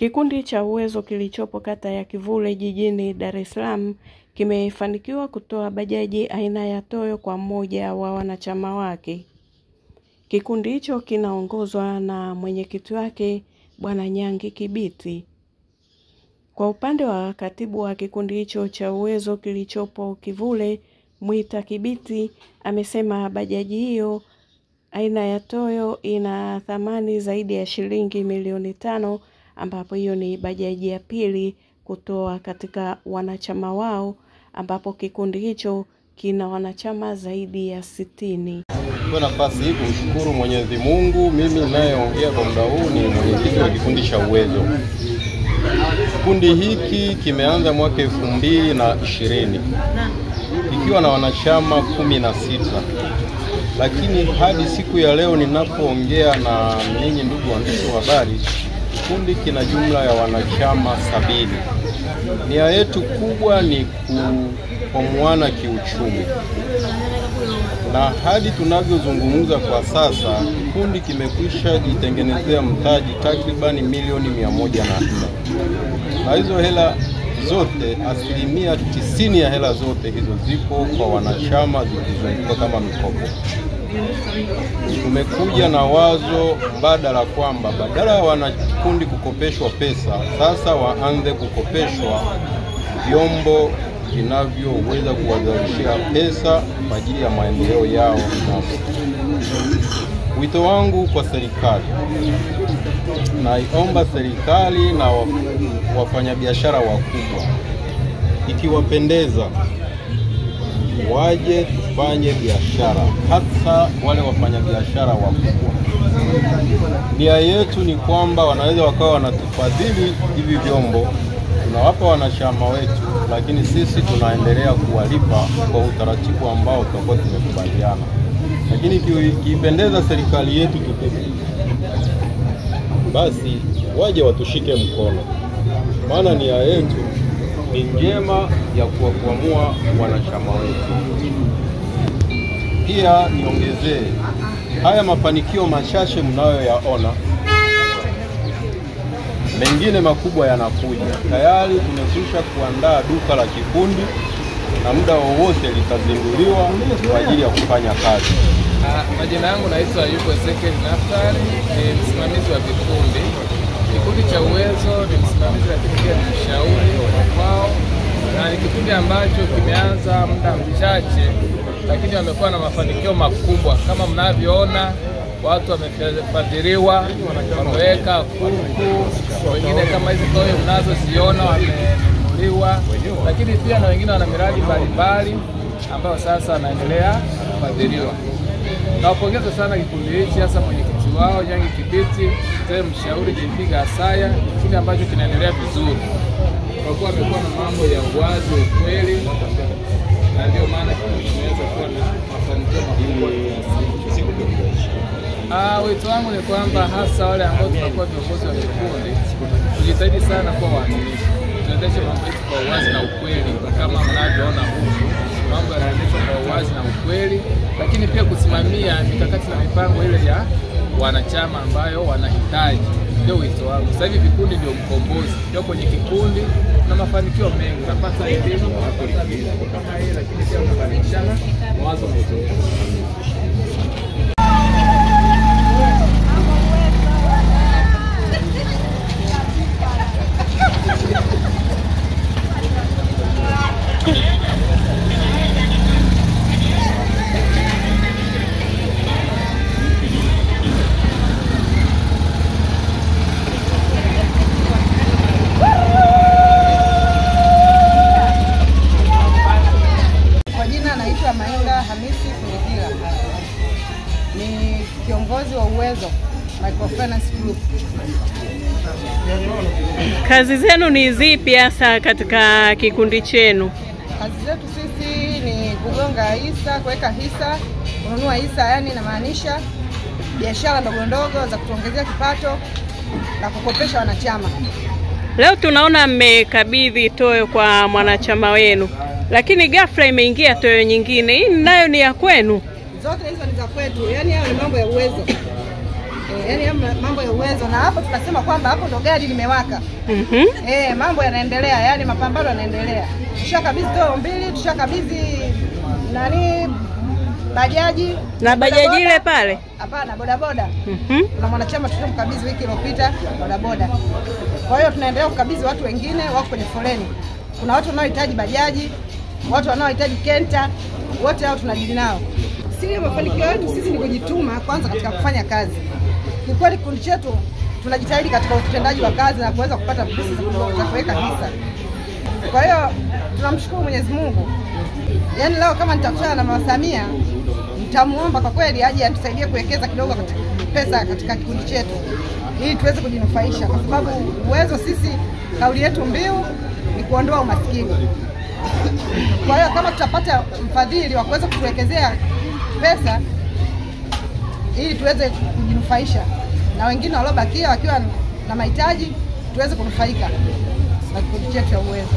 Kikundi cha Uwezo kilichopo kata ya Kivule jijini Dar es Salaam kimefanikiwa kutoa bajaji aina ya Toyo kwa mmoja wa wanachama wake. Kikundi hicho kinaongozwa na mwenyekiti wake Bwana Nyangi Kibiti. Kwa upande wa katibu wa kikundi hicho cha Uwezo kilichopo Kivule, Mwita Kibiti, amesema bajaji hiyo aina ya Toyo ina thamani zaidi ya shilingi milioni 5, ambapo hiyo ni bajaji ya pili kutoa katika wanachama wao, ambapo kikundi hicho kina wanachama zaidi ya 60. Kwa nafasi hii kumshukuru Mwenyezi Mungu, mimi ninayeongea kwa muda huu ni mwenyekiti wa kikundi cha Uwezo. Kikundi hiki kimeanza mwaka 2020 ikiwa na wanachama 16. Lakini hadi siku ya leo ninapoongea na ninyi ndugu waandishi wa habari, kikundi kina jumla ya wanachama 70. Nia yetu kubwa ni kuomuana kiuchumi. Na hadi tunavyozungumza kwa sasa, kikundi kimekwisha jitengenezea mtaji takribani milioni 104. Na hizo hela zote, asilimia 90 ya hela zote hizo zipo kwa wanachama zikizunguka kama mikopo. Tumekuja na wazo mbadala kwamba badala ya wanakikundi kukopeshwa pesa, sasa waanze kukopeshwa vyombo vinavyoweza kuwazalishia pesa kwa ajili ya maendeleo yao binafsi. Wito wangu kwa serikali, naiomba serikali na wafanyabiashara wakubwa, ikiwapendeza waje tufanye biashara, hasa wale wafanyabiashara wakubwa. Nia yetu ni kwamba wanaweza wakawa wanatufadhili hivi vyombo, tunawapa wanachama wetu, lakini sisi tunaendelea kuwalipa kwa utaratibu ambao tutakuwa tumekubaliana. Lakini kiipendeza serikali yetu basi waje watushike mkono, maana nia yetu ni njema ya kuwakwamua wanachama wetu. Pia niongezee, haya mafanikio machache mnayoyaona, mengine makubwa yanakuja. Tayari tumekwisha kuandaa duka la kikundi na muda wowote litazinduliwa kwa ajili ya kufanya kazi. Majina yangu naitwa Ayubu Ezekiel Naftali, ni msimamizi wa vikundi. Kikundi cha Uwezo ni msimamizi, lakini pia ni mshauri kwao, na ni kikundi ambacho kimeanza muda mchache, lakini wamekuwa na mafanikio makubwa. Kama mnavyoona, watu wamefadhiliwa, wameweka kuku, wengine kama hizi Toyo mnazoziona wamenunuliwa, lakini pia na wengine wana miradi mbalimbali ambao sasa wanaendelea kufadhiliwa. Nawapongeza sana kikundi hichi, hasa mwenyekiti wao Nyangi Kibiti, mzee mshauri JP Gasaya, kile ambacho kinaendelea vizuri. Kwa kuwa amekuwa na mambo ya uwazi, ukweli, na ndio maana kimeweza kuwa na mafanikio makubwa. Wito wangu ni kwamba hasa wale ambao tunakuwa viongozi wa vikundi, tujitahidi sana kwa waaminifu. Tuendeshe mambo yetu kwa uwazi na ukweli, kama mnavyoona huku. Mambo yanaendeshwa kwa uwazi na ukweli, lakini pia kusimamia mikakati na mipango ile ya wanachama ambayo wanahitaji. Ndio wito wangu. Sasa hivi vikundi ndio mkombozi. Ndio kwenye kikundi na mafanikio mengi. Unapata elimu, unapata vitu kama hii, lakini pia unabadilishana mawazo na uzoefu. Ni kiongozi wa Uwezo Microfinance Group. Kazi zenu ni zipi hasa katika kikundi chenu? Kazi zetu sisi ni kugonga hisa, kuweka hisa, kununua hisa, yani inamaanisha biashara ndogo ndogo za kutuongezea kipato na kukopesha wanachama. Leo tunaona mmekabidhi Toyo kwa mwanachama wenu, lakini ghafla imeingia Toyo nyingine. Hii nayo ni ya kwenu? Zote hizo ni za kwetu, yani hayo ni mambo ya Uwezo. Yaani mambo ya uwezo, na hapo tunasema kwamba hapo ndo gari limewaka. Mambo yanaendelea, yani mapambano yanaendelea. Tushakabidhi toyo 2, tushakabidhi bajaji. Na bajaji ile pale? Hapana, bodaboda. Kuna mwanachama tulimkabidhi wiki iliyopita bodaboda. Kwa hiyo tunaendelea kukabidhi watu wengine wako kwenye foleni. Kuna watu wanaohitaji bajaji, watu wanaohitaji kenta, wote hao tunadili nao. Siri ya mafanikio yetu sisi ni kujituma kwanza katika kufanya kazi. Ni kweli kikundi chetu tunajitahidi katika utendaji wa kazi na kuweza kupata pesa za kuweka hisa. Kwa hiyo tunamshukuru Mwenyezi Mungu. Yaani leo kama nitakutana na Mama Samia, nitamuomba kwa kweli aje atusaidie kuwekeza kidogo katika pesa katika kikundi chetu ili tuweze kujinufaisha, kwa sababu uwezo sisi kauli yetu mbiu ni kuondoa umaskini. Kwa hiyo kama tutapata mfadhili wa kuweza kutuwekezea pesa ili tuweze kujinufaisha na wengine waliobakia wakiwa na mahitaji tuweze kunufaika na kikundi chetu cha uwezo.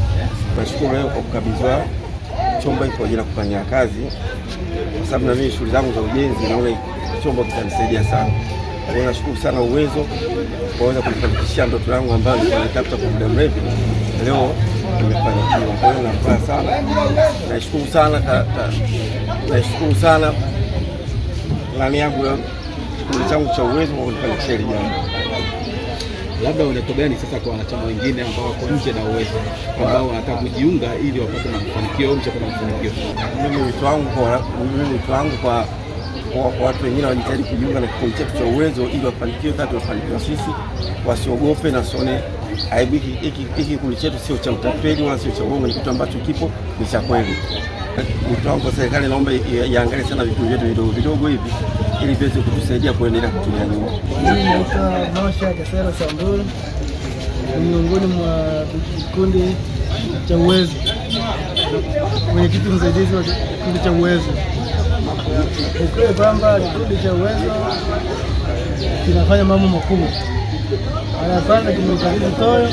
Nashukuru leo kwa kukabidhiwa chombo hiki kwa ajili ya kufanya kazi, kwa sababu na mimi shughuli zangu za ujenzi naona chombo kitanisaidia sana. Kwa hiyo nashukuru sana uwezo kuweza kunifanikishia ndoto yangu ambayo nilitafuta kwa muda mrefu. Leo nimefanikiwa. Kwa hiyo nafurahi sana. Nashukuru sana nani yangu kikundi changu cha uwezo kwa kunifanikishia hili jambo. Labda unato gani sasa kwa wanachama wengine ambao wako nje na uwezo ambao wanataka kujiunga ili wapate mafanikio au mchakato wa mafanikio? Mimi wito wangu kwa watu wengine wajitahidi kujiunga na kikundi chetu cha uwezo ili wafanikiwe kama tunafanikiwa sisi, wasiogope na sione aibu. Hiki kikundi chetu sio cha utapeli wala sio cha uongo, ni kitu ambacho kipo ni cha kweli. Wito wangu kwa serikali, naomba iangalie sana vikundi vyetu vidogo vidogo hivi ili viweze kutusaidia kuendelea kutumia nyumba. Mimi naitwa Nosha Kasera Samburu, ni miongoni mwa kikundi cha uwezo, mwenyekiti msaidizi wa kikundi cha uwezo. Ukweli kwamba kikundi cha uwezo kinafanya mambo makubwa. Kwanza kimekabidhi toyo,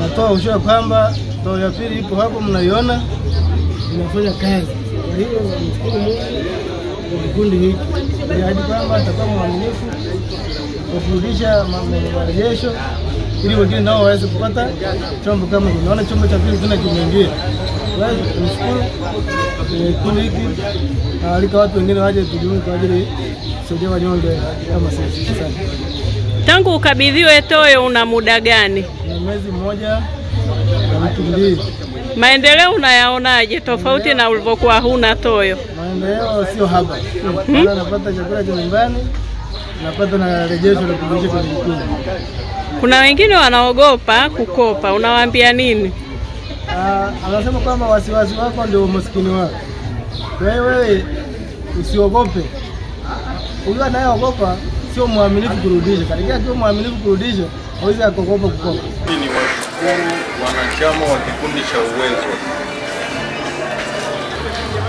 natoa ushauri kwamba toyo ya pili ipo hapo mnaiona inafanya kazi. Kwa hiyo nashukuru Mungu kwa kikundi hiki. Hadi kwamba atakuwa mwaminifu kwa kurudisha marejesho ili wengine nao waweze kupata chombo kama hiki. Naona chombo cha pili tena kimeingia. Kwa hiyo tunashukuru kikundi hiki, na alika watu wengine waje tujiunge kwa ajili kusaidia wanyonge kama sisi. Tangu ukabidhiwe toyo una muda gani? Na mwezi mmoja na wiki mbili. Maendeleo unayaonaje tofauti na ulivyokuwa huna toyo? Maendeleo sio haba. Napata chakula cha nyumbani, napata na rejesho la kurudisha kwenye kikundi. Kuna wengine wanaogopa kukopa, unawaambia nini? Anasema kwamba wasiwasi wako ndio umaskini wako. Kwa hiyo wewe usiogope. Huyo anayeogopa sio muaminifu kurudisha. Katika sio muaminifu kurudisha, hawezi kukopa kukopa. Ni washukuru wanachama wa kikundi cha uwezo.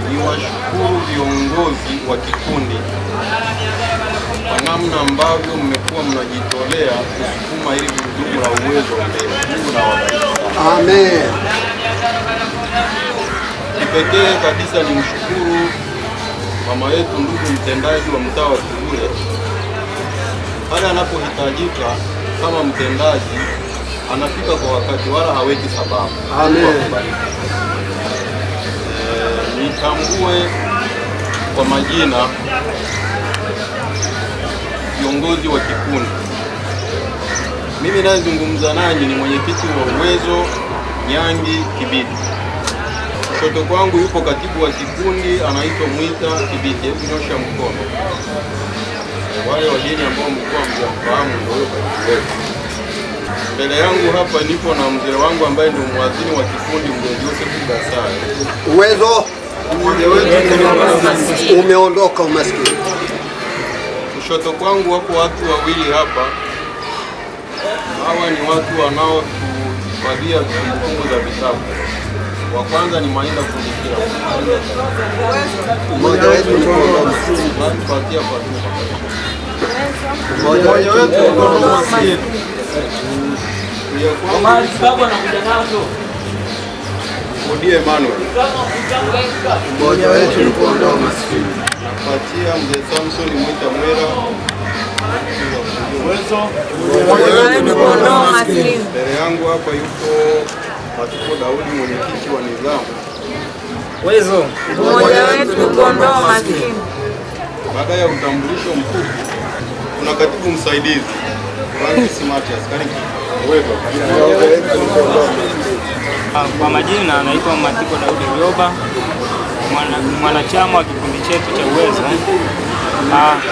Ni washukuru viongozi wa kikundi kwa namna ambavyo mmekuwa mnajitolea kusukuma ili gurudumu la uwezo mbele. Amen. Kipekee kabisa ni mshukuru mama yetu ndugu mtendaji wa mtaa wa Kivule. Pale anapohitajika kama mtendaji anafika kwa wakati wala haweki sababu. Amen. Nitambue kwa majina viongozi wa kikundi. Mimi nazungumza nanyi ni mwenyekiti wa uwezo Nyangi Kibiti. Kushoto kwangu yupo katibu wa kikundi anaitwa Mwita Kibiti, kunyosha mkono. Wale wageni ambao mlikuwa mjafahamu ndio huyo katibu wetu. Mbele yangu hapa nipo na mzee wangu ambaye ndio mwadhini wa kikundi, mzee Joseph Gasai. Uwezo umeondoka umaskini. Kushoto kwangu wapo watu wawili hapa. Hawa ni watu wanaotuhifadhia kumbukumbu za vitabu. Wa kwanza ni Mainda Kulikia. Mmoja wetu ni Fatia Fatuma. Mmoja wetu ni Maskini. Odie Emmanuel. Mmoja wetu ni kuondoa maskini. Napatia mzee Samson Mwita Mwera. Uwezo kuondoa maskini. Mbele yangu hapa yuko Matiko Daudi, mwenyekiti wa nidhamu. Uwezo mmoja wetu kuondoa maskini. Baada ya utambulisho mkuu, kuna katibu msaidizi Francis Matias. Karibu. Uwezo. Kwa majina anaitwa Matiko Daudi Rioba, mwanachama wa kikundi chetu cha Uwezo.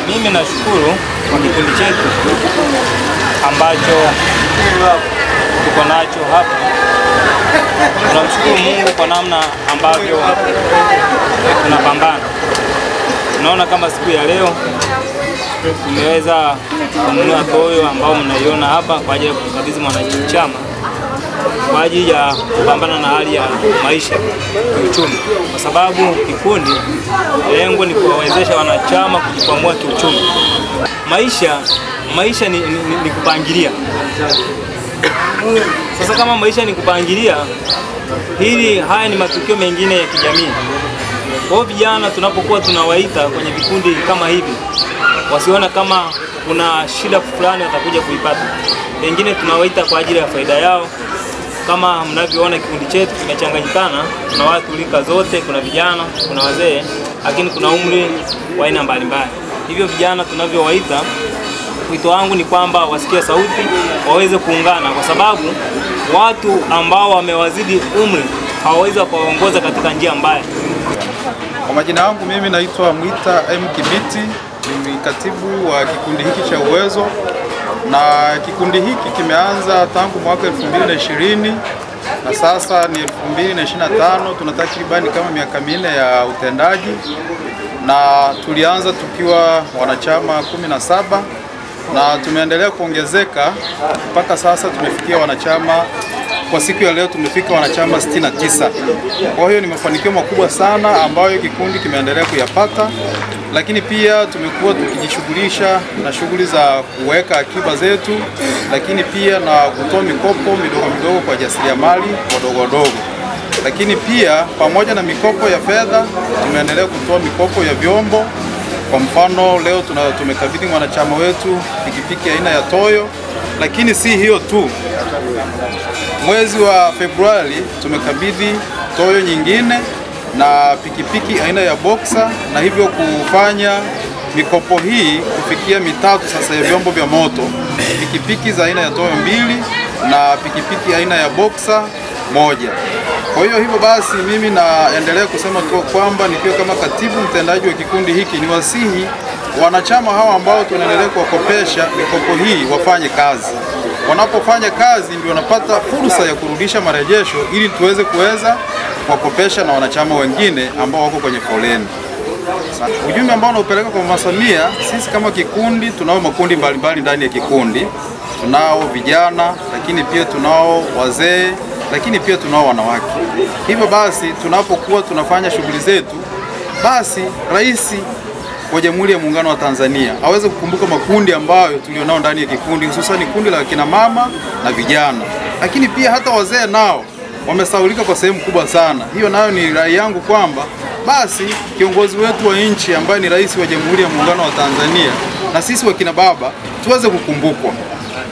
Mimi nashukuru kwa kikundi chetu ambacho tuko nacho hapa. Tunamshukuru Mungu kwa namna ambavyo tunapambana. Tunaona kama siku ya leo tumeweza kununua toyo ambao mnaiona hapa kwa ajili ya kukabidhi mwanachama kwa ajili ya kupambana na hali ya maisha kiuchumi, kwa sababu kikundi lengo ni kuwawezesha wanachama kujikwamua kiuchumi. Maisha ni kupangilia. Sasa kama maisha ni kupangilia, haya ni matukio mengine ya kijamii. Kwa hiyo vijana tunapokuwa tunawaita kwenye vikundi kama hivi, wasiona kama kuna shida fulani watakuja kuipata. Wengine tunawaita kwa ajili ya faida yao. Kama mnavyoona kikundi chetu kimechanganyikana, kuna watu rika zote, kuna vijana, kuna wazee, lakini kuna umri wa aina mbalimbali. Hivyo vijana tunavyowaita, wito wangu ni kwamba wasikie sauti, waweze kuungana, kwa sababu watu ambao wamewazidi umri hawawezi kuwaongoza katika njia mbaya. Kwa majina yangu mimi naitwa Mwita M Kibiti, ni katibu wa kikundi hiki cha Uwezo, na kikundi hiki kimeanza tangu mwaka 2020 na sasa ni 2025. Tuna takribani kama miaka 4 ya utendaji, na tulianza tukiwa wanachama 17 na tumeendelea kuongezeka mpaka sasa tumefikia wanachama, kwa siku ya leo tumefika wanachama 69. Kwa hiyo ni mafanikio makubwa sana ambayo kikundi kimeendelea kuyapata, lakini pia tumekuwa tukijishughulisha na shughuli za kuweka akiba zetu, lakini pia na kutoa mikopo midogo midogo kwa jasiriamali wadogo. Lakini pia pamoja na mikopo ya fedha tumeendelea kutoa mikopo ya vyombo. Kwa mfano leo tumekabidhi mwanachama wetu pikipiki aina ya Toyo, lakini si hiyo tu. Mwezi wa Februari tumekabidhi Toyo nyingine na pikipiki aina ya Boxer, na hivyo kufanya mikopo hii kufikia 3 sasa ya vyombo vya moto, pikipiki za aina ya Toyo 2 na pikipiki aina ya Boxer 1. Kwa hivyo basi mimi naendelea kusema tu kwamba nikiwa kama katibu mtendaji wa kikundi hiki, ni wasihi wanachama hawa ambao tunaendelea kuwakopesha mikopo hii wafanye kazi. Wanapofanya kazi ndio wanapata fursa ya kurudisha marejesho, ili tuweze kuwakopesha na wanachama wengine ambao wako kwenye foleni. Ujumbe ambao unaupeleka kwa Mama Samia, sisi kama kikundi tunao makundi mbalimbali ndani ya kikundi. Tunao vijana, lakini pia tunao wazee, lakini pia tunao wanawake. Hivyo basi tunapokuwa tunafanya shughuli zetu, basi Rais wa Jamhuri ya Muungano wa Tanzania aweze kukumbuka makundi ambayo tulionao ndani ya kikundi, hususan kundi la kina mama na vijana, lakini pia hata wazee nao wamesaulika kwa sehemu kubwa sana. Hiyo nayo ni rai yangu kwamba basi kiongozi wetu wa nchi ambaye ni Rais wa Jamhuri ya Muungano wa Tanzania na sisi wakina baba tuweze kukumbukwa,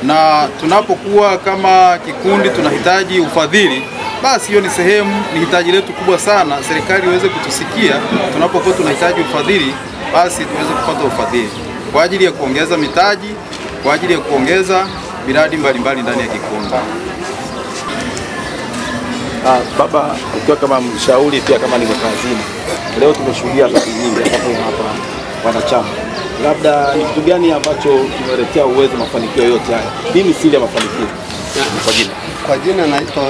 na tunapokuwa kama kikundi tunahitaji ufadhili, basi hiyo ni sehemu, ni hitaji letu kubwa sana. Serikali iweze kutusikia tunapokuwa tunahitaji ufadhili, basi tuweze kupata ufadhili kwa ajili ya kuongeza mitaji, kwa ajili ya kuongeza miradi mbalimbali ndani ya kikundi. Baba, ukiwa kama mshauri pia kama niko kazini, leo tumeshuhudia kazi nyingi hapa wanachama, labda ni kitu gani ambacho kimeletea Uwezo mafanikio yote haya? Nini siri ya mafanikio? Kwa jina naitwa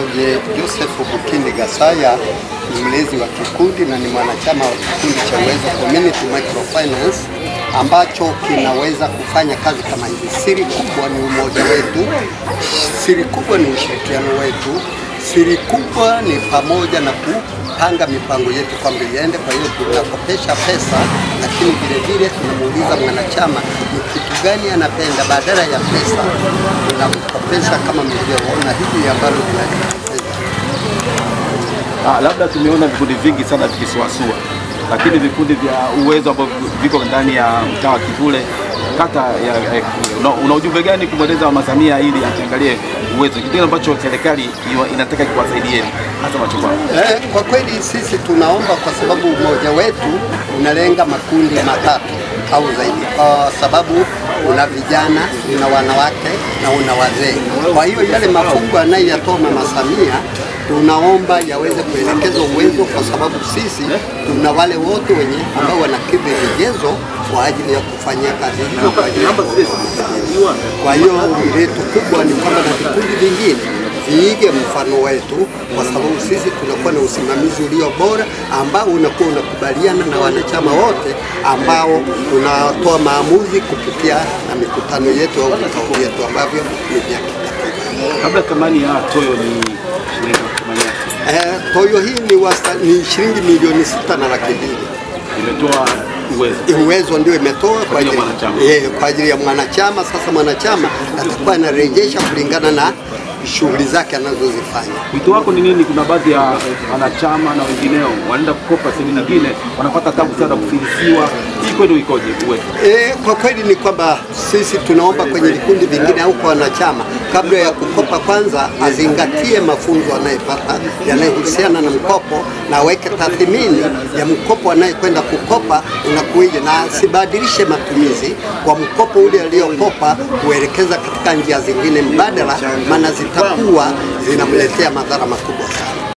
Joseph Bukindi Gasaya, ni mlezi wa kikundi na ni mwanachama wa kikundi cha Uwezo Community Microfinance ambacho kinaweza kufanya kazi kama hivi. Siri kubwa ni umoja wetu, siri kubwa ni ushirikiano wetu, siri kubwa ni pamoja na kupanga mipango yetu kwamba iende. Kwa hiyo tunakopesha pesa, lakini vile vile tunamuuliza mwanachama ni kitu gani anapenda, badala ya pesa tunamkopesha kama mlivyoona hivi ambalo tunakopesha. Labda tumeona vikundi vingi sana vikisuasua, lakini vikundi vya Uwezo ambavyo viko ndani ya mtaa wa Kivule kata ya una ujumbe gani kumweleza Mama Samia ili akiangalie uwezo, kitu ambacho serikali inataka kuwasaidieni hasa machukwao? Kwa kweli sisi tunaomba, kwa sababu umoja wetu unalenga makundi matatu au zaidi, kwa sababu una vijana, una wanawake na una wazee. Kwa hiyo yale mafungo anayoyatoa Mama Samia tunaomba yaweze kuelekezwa uwezo, kwa sababu sisi tuna wale wote wenye ambao wanakidhi vigezo kwa ajili ya kufanyia kazi hiyo. Kwa hiyo letu kubwa ni kwamba na vikundi vingine viige mfano wetu, kwa sababu sisi tunakuwa na usimamizi ulio bora ambao unakuwa unakubaliana na wanachama wote ambao tunatoa maamuzi kupitia na mikutano yetu au vikao vyetu ambavyo ni vya kikatiba. Kabla thamani ya toyo ni shilingi thamani yake? Toyo hii ni shilingi milioni 6 na laki mbili. Imetoa uwezo ndio imetoa kwa ajili ya mwanachama. Sasa mwanachama atakuwa anarejesha kulingana na shughuli zake anazozifanya. Wito wako ni nini? Kuna baadhi ya wanachama na wengineo wanaenda kukopa sehemu nyingine, wanapata tabu sana kufilisiwa. Hii kwenu ikoje uwezo? Kwa kweli ni kwamba sisi tunaomba kwenye vikundi vingine au kwa wanachama, kabla ya kukopa kwanza azingatie mafunzo anayepata yanayohusiana na mkopo, na aweke tathmini ya mkopo anayekwenda kukopa unakuja, na asibadilishe matumizi kwa mkopo ule aliyokopa kuelekeza katika njia zingine mbadala, maana zitakuwa zinamletea madhara makubwa sana.